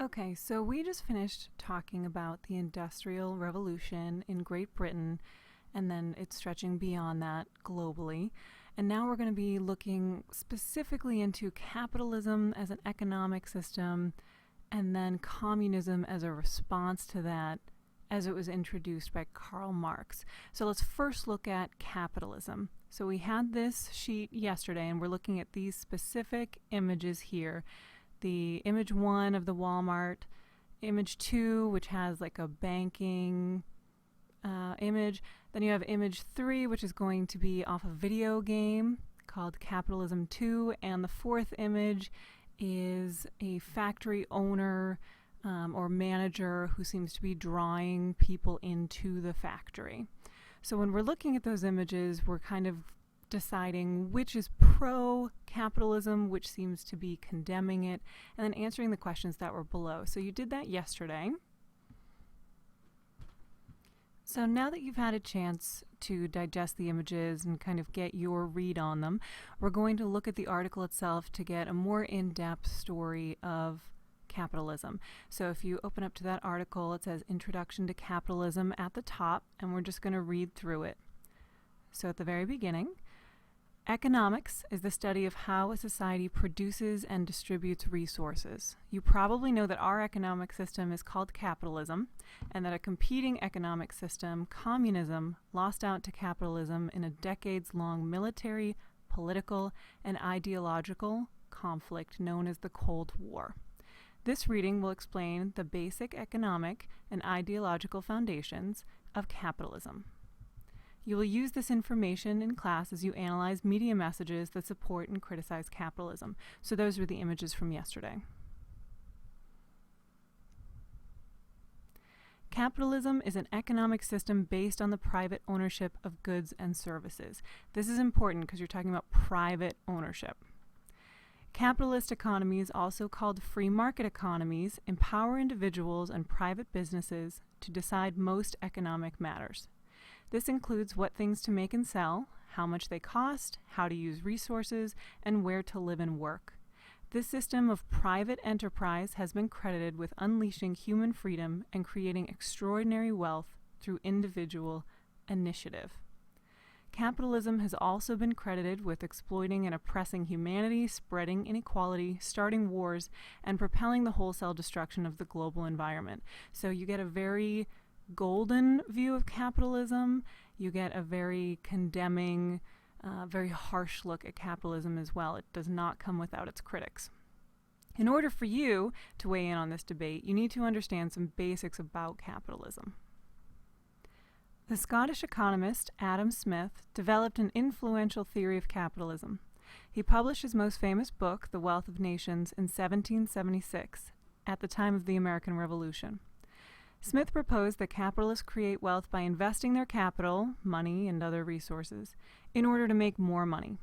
Okay, so we just finished talking about the Industrial Revolution in Great Britain, and then it's stretching beyond that globally. And now we're going to be looking specifically into capitalism as an economic system, and then communism as a response to that as it was introduced by Karl Marx. So let's first look at capitalism. So we had this sheet yesterday, and we're looking at these specific images here. The image 1 of the Walmart, image 2, which has like a banking image. Then you have image 3, which is going to be off a video game called Capitalism 2. And the fourth image is a factory owner or manager who seems to be drawing people into the factory. So when we're looking at those images, we're kind of deciding which is pro-capitalism, which seems to be condemning it, and then answering the questions that were below. So you did that yesterday. So now that you've had a chance to digest the images and kind of get your read on them, we're going to look at the article itself to get a more in-depth story of capitalism. So if you open up to that article, it says Introduction to Capitalism at the top, and we're just going to read through it. So at the very beginning, economics is the study of how a society produces and distributes resources. You probably know that our economic system is called capitalism, and that a competing economic system, communism, lost out to capitalism in a decades-long military, political, and ideological conflict known as the Cold War. This reading will explain the basic economic and ideological foundations of capitalism. You will use this information in class as you analyze media messages that support and criticize capitalism. So those were the images from yesterday. Capitalism is an economic system based on the private ownership of goods and services. This is important because you're talking about private ownership. Capitalist economies, also called free market economies, empower individuals and private businesses to decide most economic matters. This includes what things to make and sell, how much they cost, how to use resources, and where to live and work. This system of private enterprise has been credited with unleashing human freedom and creating extraordinary wealth through individual initiative. Capitalism has also been credited with exploiting and oppressing humanity, spreading inequality, starting wars, and propelling the wholesale destruction of the global environment. So you get a very golden view of capitalism. You get a very condemning, very harsh look at capitalism as well. It does not come without its critics. In order for you to weigh in on this debate, you need to understand some basics about capitalism. The Scottish economist Adam Smith developed an influential theory of capitalism. He published his most famous book, The Wealth of Nations, in 1776, at the time of the American Revolution. Smith proposed that capitalists create wealth by investing their capital, money, and other resources, in order to make more money.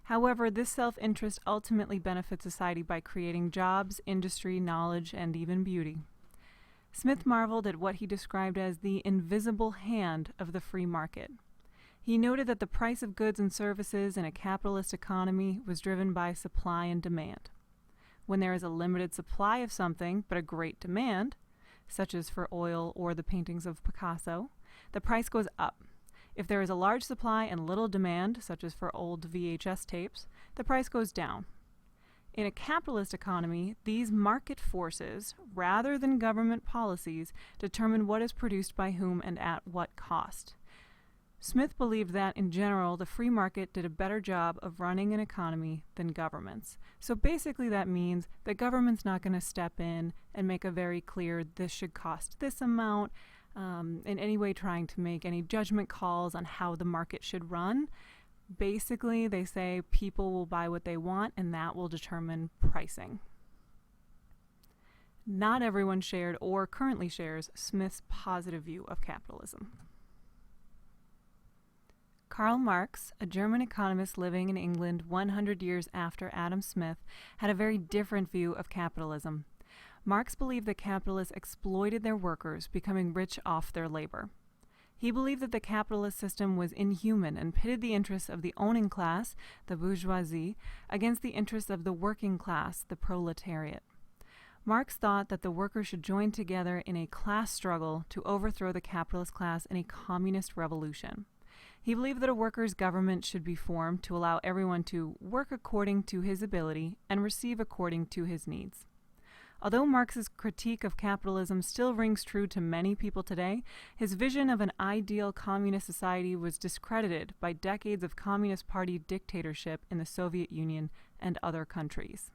However, this self-interest ultimately benefits society by creating jobs, industry, knowledge, and even beauty. Smith marveled at what he described as the invisible hand of the free market. He noted that the price of goods and services in a capitalist economy was driven by supply and demand. When there is a limited supply of something but a great demand, such as for oil or the paintings of Picasso, the price goes up. If there is a large supply and little demand, such as for old VHS tapes, the price goes down. In a capitalist economy, these market forces, rather than government policies, determine what is produced by whom and at what cost. Smith believed that, in general, the free market did a better job of running an economy than governments. So basically that means the government's not going to step in and make a very clear this should cost this amount, in any way trying to make any judgment calls on how the market should run. Basically, they say people will buy what they want, and that will determine pricing. Not everyone shared or currently shares Smith's positive view of capitalism. Karl Marx, a German economist living in England 100 years after Adam Smith, had a very different view of capitalism. Marx believed that capitalists exploited their workers, becoming rich off their labor. He believed that the capitalist system was inhuman and pitted the interests of the owning class, the bourgeoisie, against the interests of the working class, the proletariat. Marx thought that the workers should join together in a class struggle to overthrow the capitalist class in a communist revolution. He believed that a workers' government should be formed to allow everyone to work according to his ability and receive according to his needs. Although Marx's critique of capitalism still rings true to many people today, his vision of an ideal communist society was discredited by decades of Communist Party dictatorship in the Soviet Union and other countries.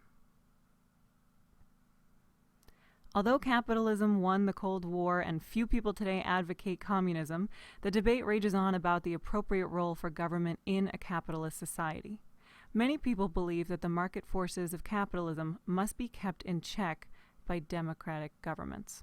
Although capitalism won the Cold War and few people today advocate communism, the debate rages on about the appropriate role for government in a capitalist society. Many people believe that the market forces of capitalism must be kept in check by democratic governments.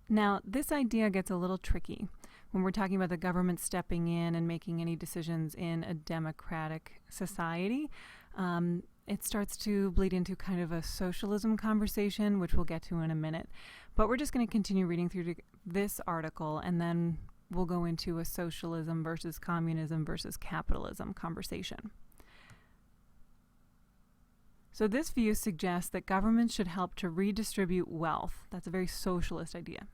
Now, this idea gets a little tricky when we're talking about the government stepping in and making any decisions in a democratic society. It starts to bleed into kind of a socialism conversation, which we'll get to in a minute. But we're just going to continue reading through this article, and then we'll go into a socialism versus communism versus capitalism conversation. So this view suggests that governments should help to redistribute wealth. That's a very socialist idea.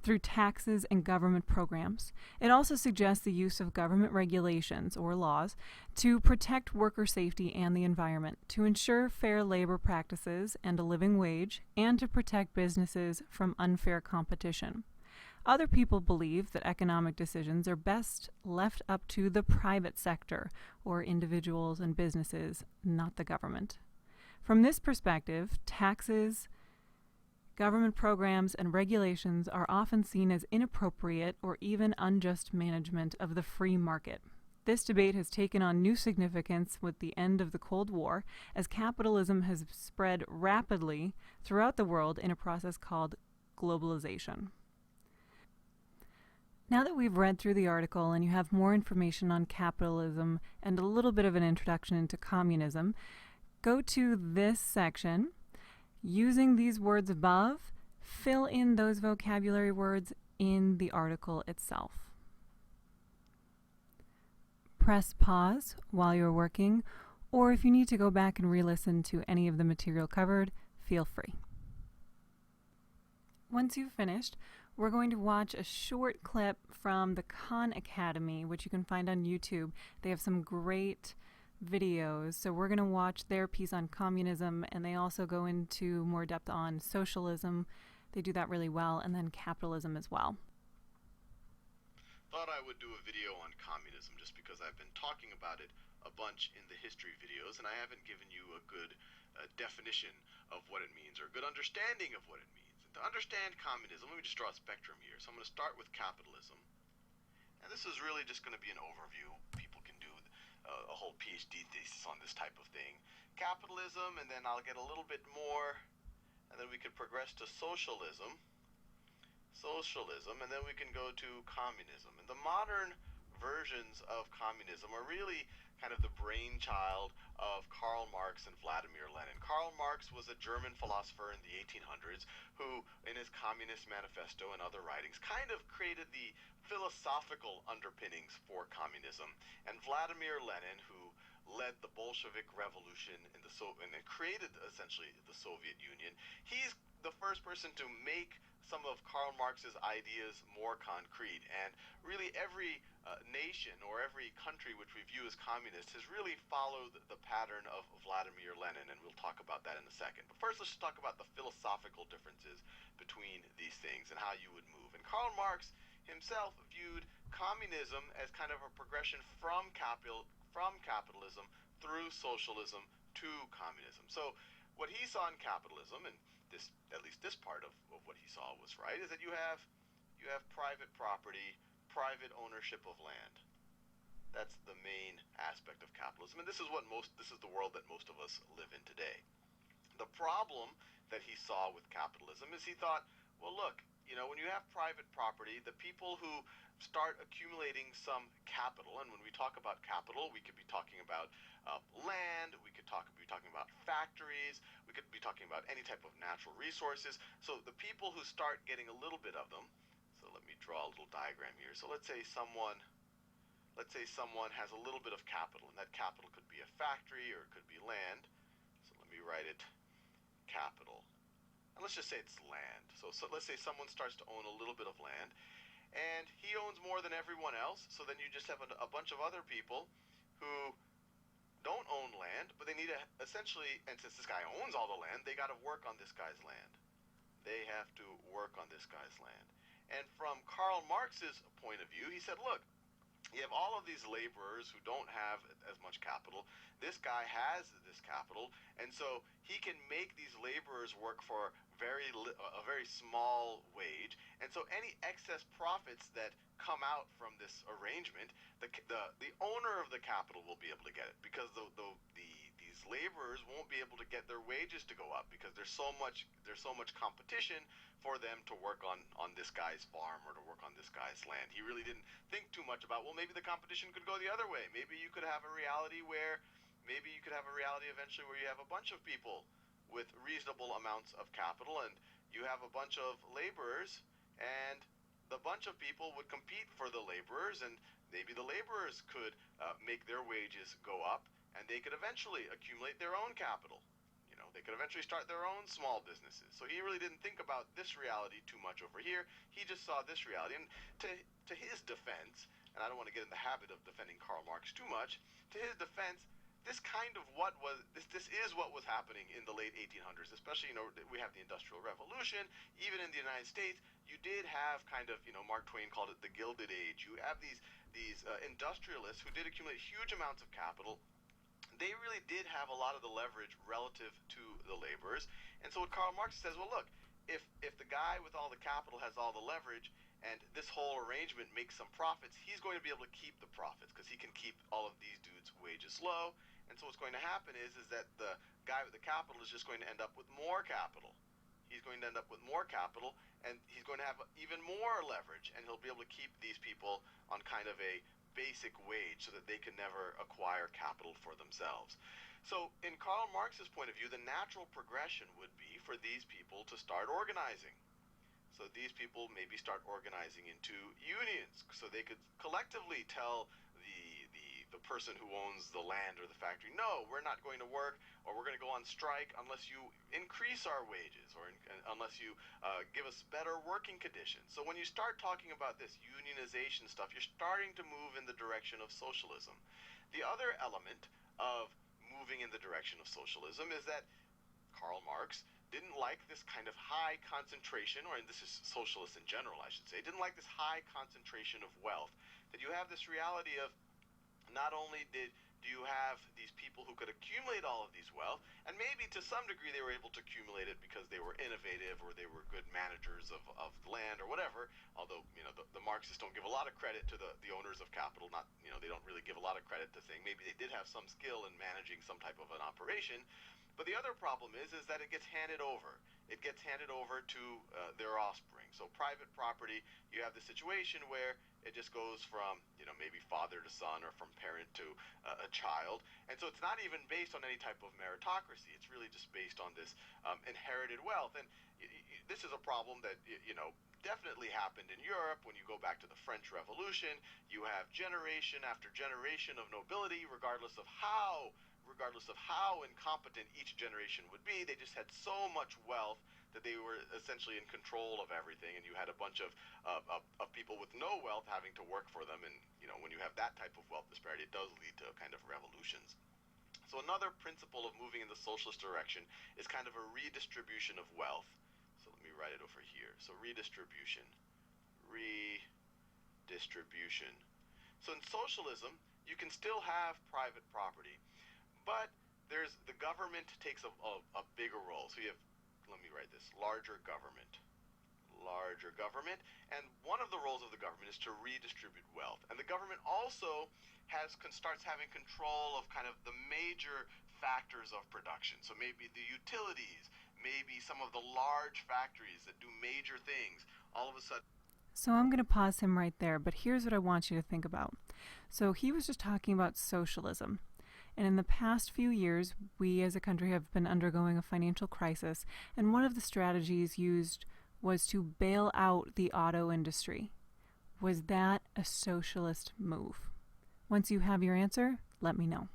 Through taxes and government programs. It also suggests the use of government regulations or laws to protect worker safety and the environment, to ensure fair labor practices and a living wage, and to protect businesses from unfair competition. Other people believe that economic decisions are best left up to the private sector or individuals and businesses, not the government. From this perspective, taxes, government programs, and regulations are often seen as inappropriate or even unjust management of the free market. This debate has taken on new significance with the end of the Cold War, as capitalism has spread rapidly throughout the world in a process called globalization. Now that we've read through the article and you have more information on capitalism and a little bit of an introduction into communism, go to this section. Using these words above, fill in those vocabulary words in the article itself. Press pause while you're working, or if you need to go back and re-listen to any of the material covered, feel free. Once you've finished, we're going to watch a short clip from the Khan Academy, which you can find on YouTube. They have some great videos. So we're going to watch their piece on communism, and they also go into more depth on socialism. They do that really well, and then capitalism as well. Thought I would do a video on communism just because I've been talking about it a bunch in the history videos, and I haven't given you a good definition of what it means or a good understanding of what it means. And to understand communism, let me just draw a spectrum here. So I'm going to start with capitalism, and this is really just going to be an overview. People can do a whole PhD thesis on this type of thing. Capitalism, and then I'll get a little bit more, and then we could progress to socialism, and then we can go to communism. And the modern versions of communism are really kind of the brainchild of Karl Marx and Vladimir Lenin. Karl Marx was a German philosopher in the 1800s who, in his Communist Manifesto and other writings, kind of created the philosophical underpinnings for communism. And Vladimir Lenin, who led the Bolshevik Revolution and created essentially the Soviet Union, he's the first person to make some of Karl Marx's ideas more concrete. And really every nation or every country which we view as communist has really followed the pattern of Vladimir Lenin, and we'll talk about that in a second. But first, let's just talk about the philosophical differences between these things and how you would move. And Karl Marx himself viewed communism as kind of a progression from capitalism through socialism to communism. So what he saw in capitalism, and this, at least this part of what he saw was right, is that you have private property, private ownership of land. That's the main aspect of capitalism, and this is the world that most of us live in today. The problem that he saw with capitalism is he thought, well, look, when you have private property, the people who start accumulating some capital, and when we talk about capital, we could be talking about land, we could be talking about factories, we could be talking about any type of natural resources. So the people who start getting a little bit of them, so let me draw a little diagram here. So let's say let's say someone has a little bit of capital, and that capital could be a factory or it could be land. So let me write it capital. And let's just say it's land. So let's say someone starts to own a little bit of land, and he owns more than everyone else, so then you just have a bunch of other people who don't own land, but they need to essentially, and since this guy owns all the land, they got to work on this guy's land. They have to work on this guy's land. And from Karl Marx's point of view, he said, look, you have all of these laborers who don't have as much capital. This guy has this capital, and so he can make these laborers work for a very small wage. And so any excess profits that come out from this arrangement, the owner of the capital will be able to get it, because these laborers won't be able to get their wages to go up because there's so much competition for them to work on this guy's farm or to work on this guy's land. He really didn't think too much about, well, maybe the competition could go the other way. Maybe you could have a reality eventually where you have a bunch of people with reasonable amounts of capital, and you have a bunch of laborers, and the bunch of people would compete for the laborers, and maybe the laborers could make their wages go up, and they could eventually accumulate their own capital. They could eventually start their own small businesses. So he really didn't think about this reality too much over here. He just saw this reality. And to his defense, and I don't want to get in the habit of defending Karl Marx too much, to his defense, this is what was happening in the late 1800s, especially, we have the Industrial Revolution. Even in the United States, you did have kind of, Mark Twain called it the Gilded Age. You have these industrialists who did accumulate huge amounts of capital. They really did have a lot of the leverage relative to the laborers. And so what Karl Marx says, well, look, if the guy with all the capital has all the leverage and this whole arrangement makes some profits, he's going to be able to keep the profits because he can keep all of these dudes' wages low. And so what's going to happen is that the guy with the capital is just going to end up with more capital. He's going to end up with more capital, and he's going to have even more leverage, and he'll be able to keep these people on kind of a basic wage so that they can never acquire capital for themselves. So in Karl Marx's point of view, the natural progression would be for these people to start organizing. So these people maybe start organizing into unions, so they could collectively tell the person who owns the land or the factory, no, we're not going to work, or we're going to go on strike unless you increase our wages, or unless you give us better working conditions. So when you start talking about this unionization stuff, you're starting to move in the direction of socialism. The other element of moving in the direction of socialism is that Karl Marx didn't like this kind of high concentration, or this is socialists in general, I should say, didn't like this high concentration of wealth. That you have this reality of not only do you have these people who could accumulate all of these wealth, and maybe to some degree they were able to accumulate it because they were innovative or they were good managers of land or whatever, although the Marxists don't give a lot of credit to the owners of capital. Not they don't really give a lot of credit to saying maybe they did have some skill in managing some type of an operation. But the other problem is that it gets handed over. It gets handed over to their offspring. So private property, you have the situation where it just goes from maybe father to son, or from parent to a child. And so it's not even based on any type of meritocracy. It's really just based on this inherited wealth. And this is a problem that definitely happened in Europe. When you go back to the French Revolution, you have generation after generation of nobility, regardless of how incompetent each generation would be. They just had so much wealth that they were essentially in control of everything, and you had a bunch of people with no wealth having to work for them. And when you have that type of wealth disparity, it does lead to kind of revolutions. So another principle of moving in the socialist direction is kind of a redistribution of wealth. So let me write it over here. So redistribution. So in socialism, you can still have private property, but the government takes a bigger role. So you have, let me write this, larger government. And one of the roles of the government is to redistribute wealth. And the government also starts having control of kind of the major factors of production. So maybe the utilities, maybe some of the large factories that do major things, all of a sudden. So I'm going to pause him right there, but here's what I want you to think about. So he was just talking about socialism. And in the past few years, we as a country have been undergoing a financial crisis, and one of the strategies used was to bail out the auto industry. Was that a socialist move? Once you have your answer, let me know.